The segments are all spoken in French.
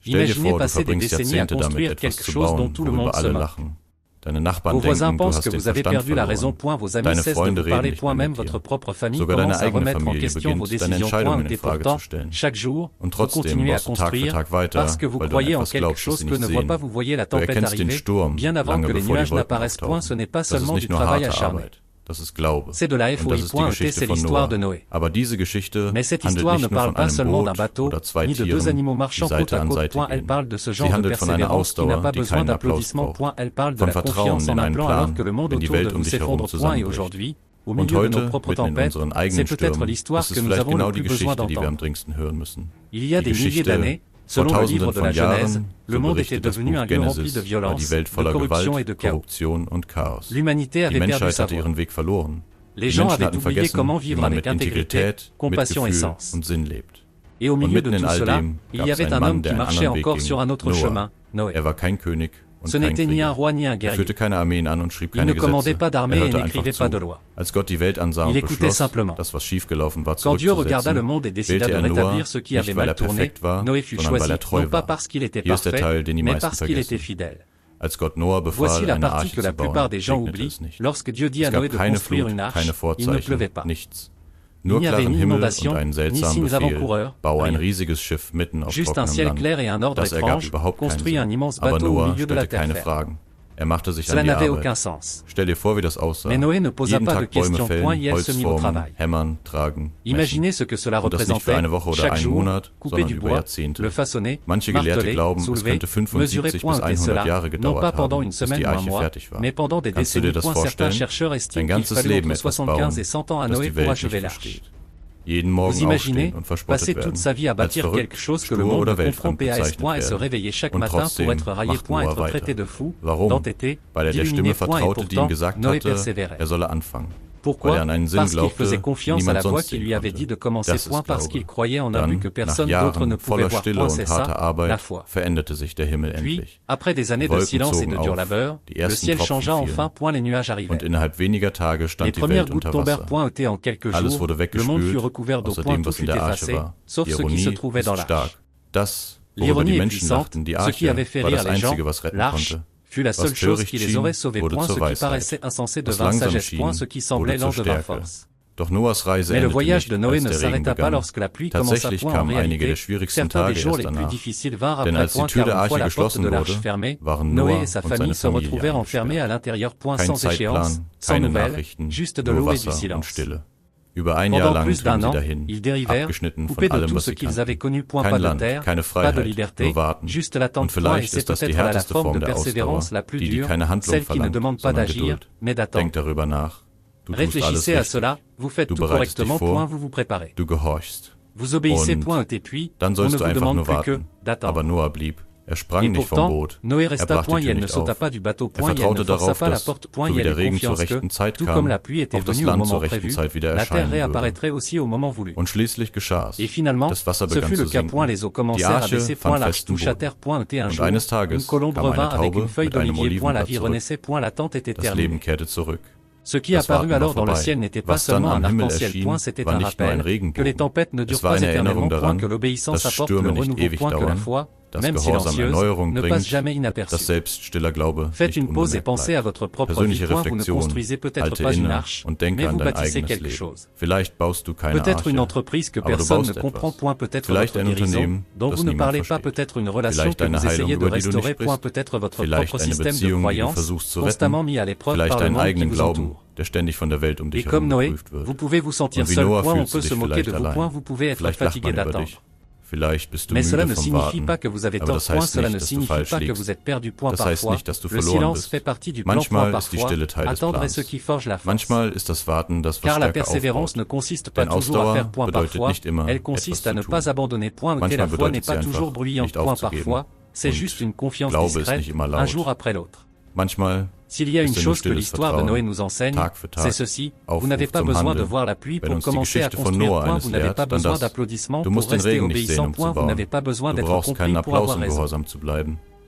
Imaginez passer des décennies à construire quelque chose dont tout le monde se moque. Vos voisins pensent que vous avez perdu la raison. Vos amis cessent de vous parler. Même votre propre famille commence à remettre en question vos décisions. Et pourtant, chaque jour, vous continuez à construire parce que vous croyez en quelque chose que ne voit pas. Vous voyez la tempête arriver bien avant que les nuages n'apparaissent. Ce n'est pas seulement du travail acharné. C'est de la foi. C'est l'histoire de Noé. Mais cette histoire ne parle pas seulement d'un bateau, ni de deux animaux marchant côte à côte. Elle parle de ce genre de persévérance qui n'a pas besoin d'applaudissements. Elle parle de la confiance en un plan alors que le monde autour de vous s'effondre. Et aujourd'hui, au milieu de nos propres tempêtes, c'est peut-être l'histoire que nous avons le plus besoin d'entendre. Il y a des milliers d'années, selon le livre de la Genèse, le monde était devenu un lieu rempli de violence, de corruption et de chaos. L'humanité avait perdu sa voie. Les gens avaient oublié comment vivre avec intégrité, compassion et sens. Et au milieu de tout cela, il y avait un homme qui marchait encore sur un autre chemin, Noé. Ce n'était ni un roi ni un guerrier. Il ne commandait pas d'armée et n'écrivait pas de loi. Il écoutait simplement. Quand Dieu regarda le monde et décida de rétablir ce qui avait mal tourné, Noé fut choisi, non pas parce qu'il était parfait, mais parce qu'il était fidèle. Voici la partie que la plupart des gens oublient. Lorsque Dieu dit à Noé de construire une arche, il ne pleuvait pas. Il n'y avait ni inondation, ni signes avant-coureurs, juste un ciel clair et un ordre étrange, construit un immense bateau au milieu de la terre ferme. Cela n'avait aucun sens. Mais Noé ne posa pas de questions. Il se mit au travail. Imaginez ce que cela représentait. Chaque jour, couper du bois, le façonner, marteler, soulever, mesurer. Et cela, non pas pendant une semaine ou un mois, mais pendant des décennies. Certains chercheurs estiment qu'il fallait entre 75 et 100 ans à Noé pour achever l'arche. Vous imaginez, passer toute sa vie à bâtir quelque chose que le monde ne comprend pas et se réveiller chaque matin pour être raillé. Être traité de fou, d'entêté, d'illuminé. Et pourtant, Noé persévérait. Pourquoi? Parce qu'il faisait confiance à la voix qui lui avait dit de commencer. Parce qu'il croyait en un but que personne d'autre ne pouvait voir. C'est ça, la foi. Puis, après des années de silence et de dur labeur, le ciel changea enfin. Les nuages arrivèrent. Les premières gouttes tombèrent. Et en quelques jours, le monde fut recouvert d'eau. Tout fut effacé, sauf ce qui se trouvait dans l'arche. L'ironie est puissante. Ce qui avait fait rire les gens, l'arche, fut la seule chose qui les aurait sauvés. Ce qui paraissait insensé devint sagesse. Ce qui semblait lent devint force. Mais le voyage de Noé ne s'arrêta pas lorsque la pluie commença. En réalité, certains des jours les plus difficiles vinrent après. Car une fois la porte de l'arche fermée, Noé et sa famille se retrouvèrent enfermés à l'intérieur. Sans échéance, sans nouvelles, juste de l'eau et du silence. Pendant plus d'un an, ils dérivèrent, coupés de tout ce qu'ils avaient connu. Pas de terre, pas de liberté, juste l'attente. Et c'est peut-être là la forme de persévérance la plus dure, celle qui ne demande pas d'agir, mais d'attendre. Réfléchissez à cela, vous faites tout correctement. Vous vous préparez. Vous obéissez. Et puis, on ne vous demande plus que d'attendre. Et pourtant, Noé resta. Et elle ne sauta pas du bateau. Et elle ne força pas la porte. Et elle eut confiance que, tout comme la pluie était venue au moment prévu, la terre réapparaîtrait aussi au moment voulu. Et finalement, ce fut le cas. Les eaux commencèrent à baisser. L'arche toucha terre. Et un jour, une colombe revint avec une feuille d'olivier. La vie renaissait. La tente était terminée. Ce qui apparut alors dans le ciel n'était pas seulement un arc-en-ciel. C'était un rappel que les tempêtes ne durent pas éternellement. Que l'obéissance apporte le renouveau. Que la foi, même silencieuse, ne passe jamais inaperçue. Faites une pause et pensez à votre propre vie. Vous ne construisez peut-être pas une arche, mais vous bâtissez quelque chose. Peut-être une entreprise que personne ne comprend. Peut-être votre guérison, dont vous ne parlez pas. Peut-être une relation que vous essayez de restaurer. Peut-être votre propre système de croyance, constamment mis à l'épreuve par le monde qui vous entoure. Et comme Noé, vous pouvez vous sentir seul. On peut se moquer de vous. Vous pouvez être fatigué d'attendre. Mais cela ne signifie pas que vous avez tort. Cela ne signifie pas que vous êtes perdu. Parfois, le silence fait partie du plan. Parfois, attendre est ce qui forge la force. Car la persévérance ne consiste pas toujours à faire. Parfois, elle consiste à ne pas abandonner. Et la foi n'est pas toujours bruyante. Parfois, c'est juste une confiance discrète, un jour après l'autre. S'il y a une chose que l'histoire de Noé nous enseigne, c'est ceci: vous n'avez pas besoin de voir la pluie pour commencer à construire. Vous n'avez pas besoin d'applaudissements pour rester obéissant. Vous n'avez pas besoin d'être compris pour avoir raison.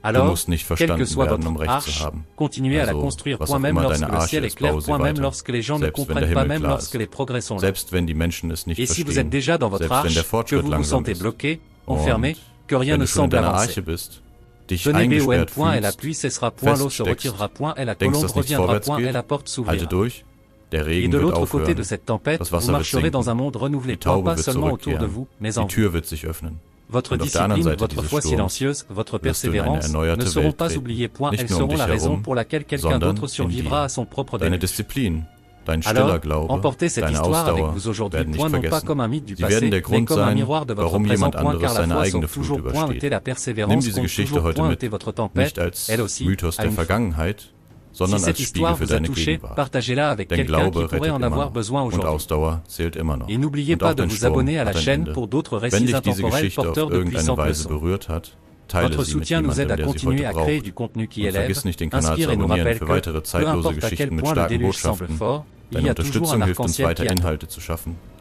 Alors, quelle que soit votre arche, continuez à la construire. Même lorsque le ciel est clair. Même lorsque les gens ne comprennent pas. Même lorsque les progrès sont lents. Et si vous êtes déjà dans votre arche, que vous vous sentez bloqué, enfermé, que rien ne semble avancer. Tenez BON, point, et la pluie cessera, point, l'eau se retirera, point, et la colombe reviendra, point, et la porte s'ouvrira. Et de l'autre côté de cette tempête, vous marcherez dans un monde renouvelé, point, pas seulement autour de vous, mais en vous. Votre discipline, votre foi silencieuse, votre persévérance ne seront pas oubliées, point, elles seront la raison pour laquelle quelqu'un d'autre survivra à son propre début. Alors, emportez cette histoire avec vous aujourd'hui, point, non pas comme un mythe du passé, mais comme un miroir de votre présent, point, car la foi sauve toujours, point, ôtez la persévérance, compte toujours, point, ôtez votre tempête, elle aussi, a une fin. Si cette histoire vous a touché, partagez-la avec quelqu'un qui pourrait en avoir besoin aujourd'hui. Et n'oubliez pas de vous abonner à la chaîne pour d'autres récits intemporels porteurs de puissantes leçons. Votre soutien nous aide à continuer à créer du contenu qui élève, inspire et nous rappelle que, peu importe à quel point le déluge semble fort, il y a toujours un arc-en-ciel qui attend.